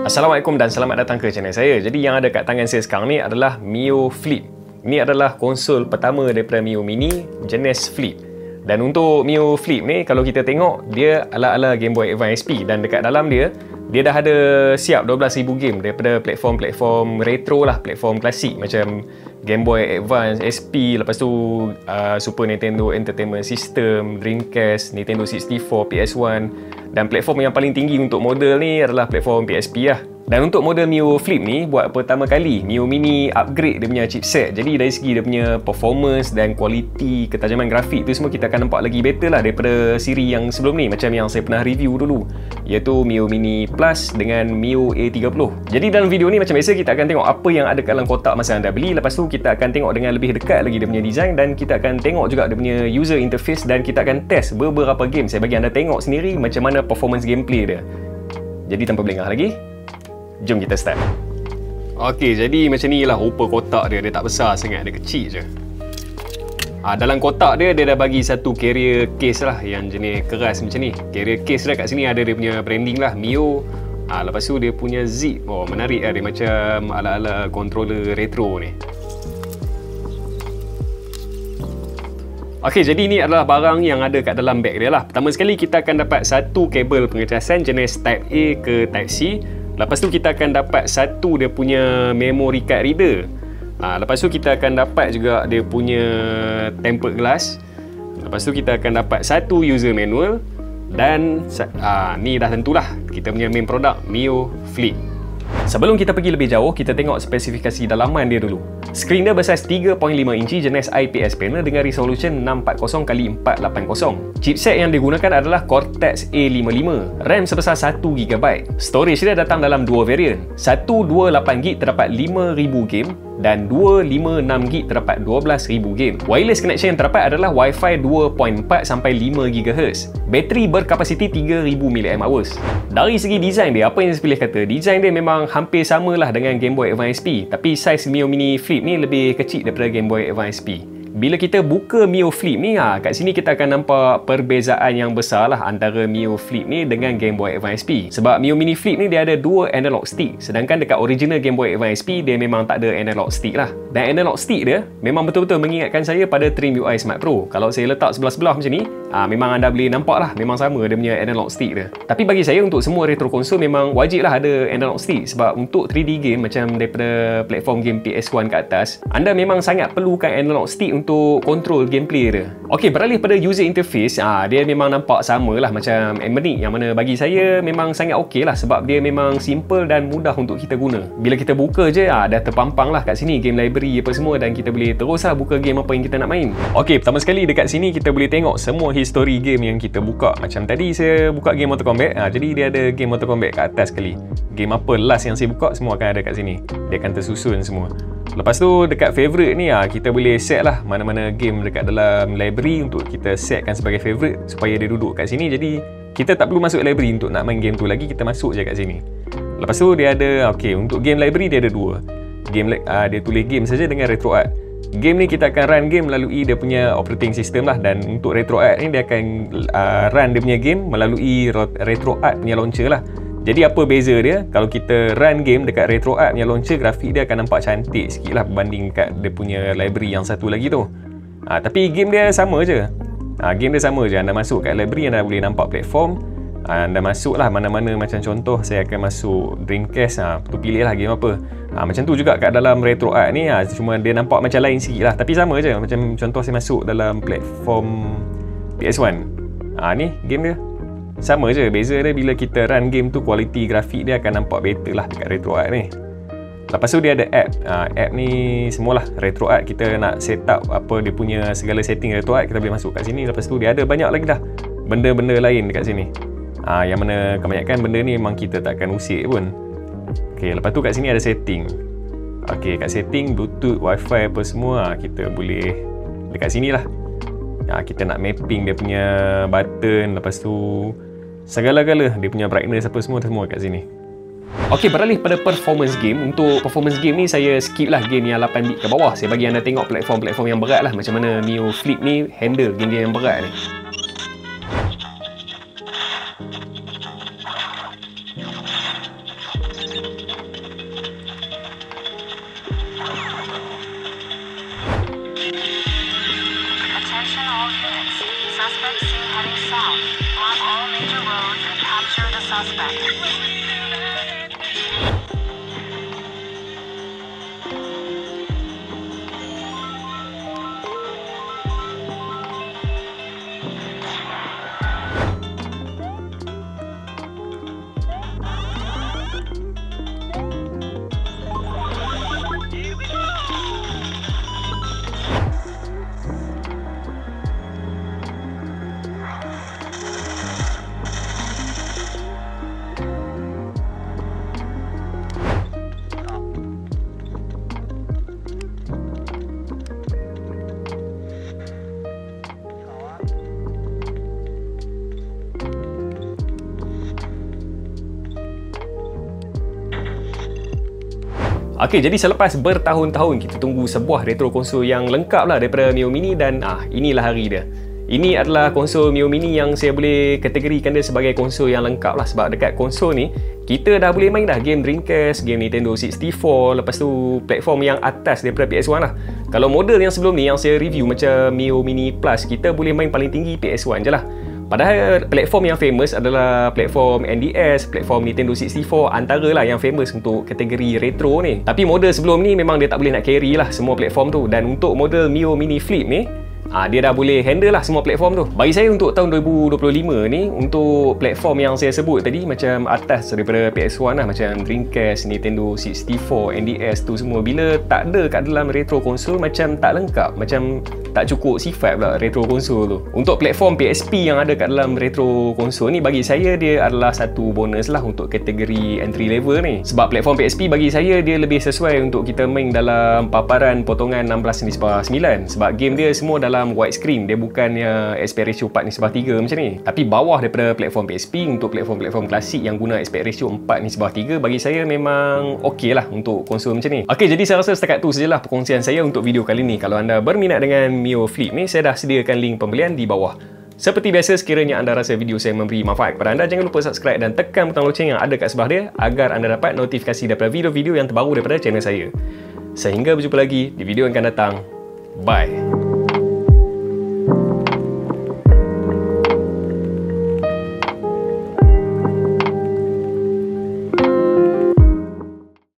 Assalamualaikum dan selamat datang ke channel saya. Jadi yang ada kat tangan saya sekarang ni adalah Mio Flip. Ini adalah konsol pertama daripada Mio Mini jenis Flip. Dan untuk Mio Flip ni, kalau kita tengok, dia ala-ala Game Boy Advance SP. Dan dekat dalam dia dah ada siap 12,000 game daripada platform-platform retro lah, platform klasik macam Game Boy Advance SP, lepas tu Super Nintendo Entertainment System, Dreamcast, Nintendo 64, PS1. Dan platform yang paling tinggi untuk model ni adalah platform PSP lah. Dan untuk model Mio Flip ni, buat pertama kali Mio Mini upgrade dia punya chipset. Jadi dari segi dia punya performance dan kualiti ketajaman grafik tu semua, kita akan nampak lagi better lah daripada siri yang sebelum ni, macam yang saya pernah review dulu, iaitu Mio Mini Plus dengan Mio A30. Jadi dalam video ni macam biasa, kita akan tengok apa yang ada kat dalam kotak masa anda beli. Lepas tu kita akan tengok dengan lebih dekat lagi dia punya design, dan kita akan tengok juga dia punya user interface, dan kita akan test beberapa game. Saya bagi anda tengok sendiri macam mana performance gameplay dia. Jadi tanpa berlengah lagi, jom kita start. Okey, jadi macam ni lah rupa kotak dia. Dia tak besar sangat, dia kecil je. Dalam kotak dia dah bagi satu carrier case lah yang jenis keras macam ni. Carrier case dia kat sini ada dia punya branding lah, Mio. Lepas tu dia punya zip. Oh, menarik lah. Dia macam ala-ala controller retro ni. Okey, jadi ini adalah barang yang ada kat dalam beg dia lah. Pertama sekali kita akan dapat satu kabel pengecasan jenis Type A ke Type C. Lepas tu kita akan dapat satu dia punya memory card reader. Lepas tu kita akan dapat juga dia punya tempered glass. Lepas tu kita akan dapat satu user manual. Dan ni dah tentulah kita punya main product, Mio Flip. Sebelum kita pergi lebih jauh, kita tengok spesifikasi dalaman dia dulu. Skrin dia bersaiz 3.5 inci jenis IPS panel dengan resolution 640x480. Chipset yang digunakan adalah Cortex A55. RAM sebesar 1GB. Storage dia datang dalam dua variant. 128GB terdapat 5,000 game dan 256GB terdapat 12,000 game. Wireless connection yang terdapat adalah Wi-Fi 2.4 sampai 5 GHz. Bateri berkapasiti 3000 mAh. Dari segi design dia, apa yang saya pilih kata, design dia memang hampir samalah dengan Game Boy Advance SP, tapi saiz Mio Mini Flip ni lebih kecil daripada Game Boy Advance SP. Bila kita buka Mio Flip ni, kat sini kita akan nampak perbezaan yang besar lah antara Mio Flip ni dengan Game Boy Advance SP. Sebab Mio Mini Flip ni dia ada dua analog stick, sedangkan dekat original Game Boy Advance SP dia memang tak ada analog stick lah. Dan analog stick dia memang betul-betul mengingatkan saya pada Trim UI Smart Pro. Kalau saya letak sebelah-sebelah macam ni, memang anda boleh nampak lah, memang sama dia punya analog stick dia. Tapi bagi saya, untuk semua retro konsol memang wajib lah ada analog stick. Sebab untuk 3D game macam daripada platform game PS1 ke atas, anda memang sangat perlukan analog stick untuk kontrol gameplay dia. Okey, beralih pada user interface, dia memang nampak sama lah macam Emonic, yang mana bagi saya memang sangat okey lah, sebab dia memang simple dan mudah untuk kita guna. Bila kita buka je, dah terpampang lah kat sini game library apa semua, dan kita boleh terus lah buka game apa yang kita nak main. Okey, pertama sekali dekat sini kita boleh tengok semua history game yang kita buka. Macam tadi saya buka game Mortal Kombat, jadi dia ada game Mortal Kombat kat atas sekali. Game apa last yang saya buka, semua akan ada kat sini. Dia akan tersusun semua. Lepas tu dekat favorite ni, kita boleh set lah mana-mana game dekat dalam library untuk kita setkan sebagai favorite supaya dia duduk kat sini. Jadi kita tak perlu masuk library untuk nak main game tu lagi, kita masuk je kat sini. Lepas tu dia ada, untuk game library dia ada dua. Game dia tulis game saja dengan RetroArch. Game ni kita akan run game melalui dia punya operating system lah, dan untuk RetroArch ni dia akan run dia punya game melalui RetroArch punya launcher lah. Jadi apa beza dia? Kalau kita run game dekat RetroArch punya launcher, grafik dia akan nampak cantik sikit lah berbanding kat dia punya library yang satu lagi tu. Tapi game dia sama je. Game dia sama je. Anda masuk kat library, anda boleh nampak platform. Anda masuk lah mana-mana, macam contoh saya akan masuk Dreamcast. Tu pilih lah game apa. Macam tu juga kat dalam RetroArch ni. Cuma dia nampak macam lain sikit lah, tapi sama je. Macam contoh saya masuk dalam platform PS1. Ni game dia sama je. Beza dia bila kita run game tu, kualiti grafik dia akan nampak better lah dekat RetroArch ni. Lepas tu dia ada app. App ni semualah RetroArch. Kita nak set up apa dia punya segala setting RetroArch, kita boleh masuk kat sini. Lepas tu dia ada banyak lagi dah benda-benda lain dekat sini. Yang mana kebanyakan benda ni memang kita takkan usik pun. Okey, lepas tu kat sini ada setting. Okey, kat setting Bluetooth, Wi-Fi apa semua, kita boleh dekat sini lah. Kita nak mapping dia punya button, lepas tu segala-gala dia punya brightness apa semua kat sini. Okey, beralih pada performance game. Untuk performance game ni saya skip lah game yang 8-bit ke bawah. Saya bagi anda tengok platform-platform yang berat lah, macam mana Mio Flip ni handle game-game yang berat ni. suspect. Okey, jadi selepas bertahun-tahun kita tunggu sebuah retro konsol yang lengkap lah daripada Mio Mini, dan inilah hari dia. Ini adalah konsol Mio Mini yang saya boleh kategorikan dia sebagai konsol yang lengkap lah, sebab dekat konsol ni kita dah boleh main dah game Dreamcast, game Nintendo 64, lepas tu platform yang atas daripada PS1 lah. Kalau model yang sebelum ni yang saya review macam Mio Mini Plus, kita boleh main paling tinggi PS1 je lah. Padahal platform yang famous adalah platform NDS, platform Nintendo 64, antara lah yang famous untuk kategori retro ni. Tapi model sebelum ni memang dia tak boleh nak carry lah semua platform tu. Dan untuk model Mio Mini Flip ni, dia dah boleh handle lah semua platform tu. Bagi saya untuk tahun 2025 ni, untuk platform yang saya sebut tadi macam atas daripada PS1 lah, macam Dreamcast, Nintendo 64, NDS tu semua, bila tak ada kat dalam retro konsol macam tak lengkap, macam tak cukup sifat pula retro konsol tu. Untuk platform PSP yang ada kat dalam retro konsol ni, bagi saya dia adalah satu bonus lah untuk kategori entry level ni. Sebab platform PSP bagi saya dia lebih sesuai untuk kita main dalam paparan potongan 16:9, sebab game dia semua dalam widescreen, dia bukannya aspect ratio 4:3 macam ni. Tapi bawah daripada platform PSP, untuk platform-platform klasik yang guna aspect ratio 4:3, bagi saya memang okey lah untuk konsol macam ni. Okey, jadi saya rasa setakat tu sajalah perkongsian saya untuk video kali ni. Kalau anda berminat dengan Mio Flip ni, saya dah sediakan link pembelian di bawah. Seperti biasa, sekiranya anda rasa video saya memberi manfaat kepada anda, jangan lupa subscribe dan tekan butang loceng yang ada kat sebelah dia agar anda dapat notifikasi daripada video-video yang terbaru daripada channel saya. Sehingga berjumpa lagi di video yang akan datang. Bye.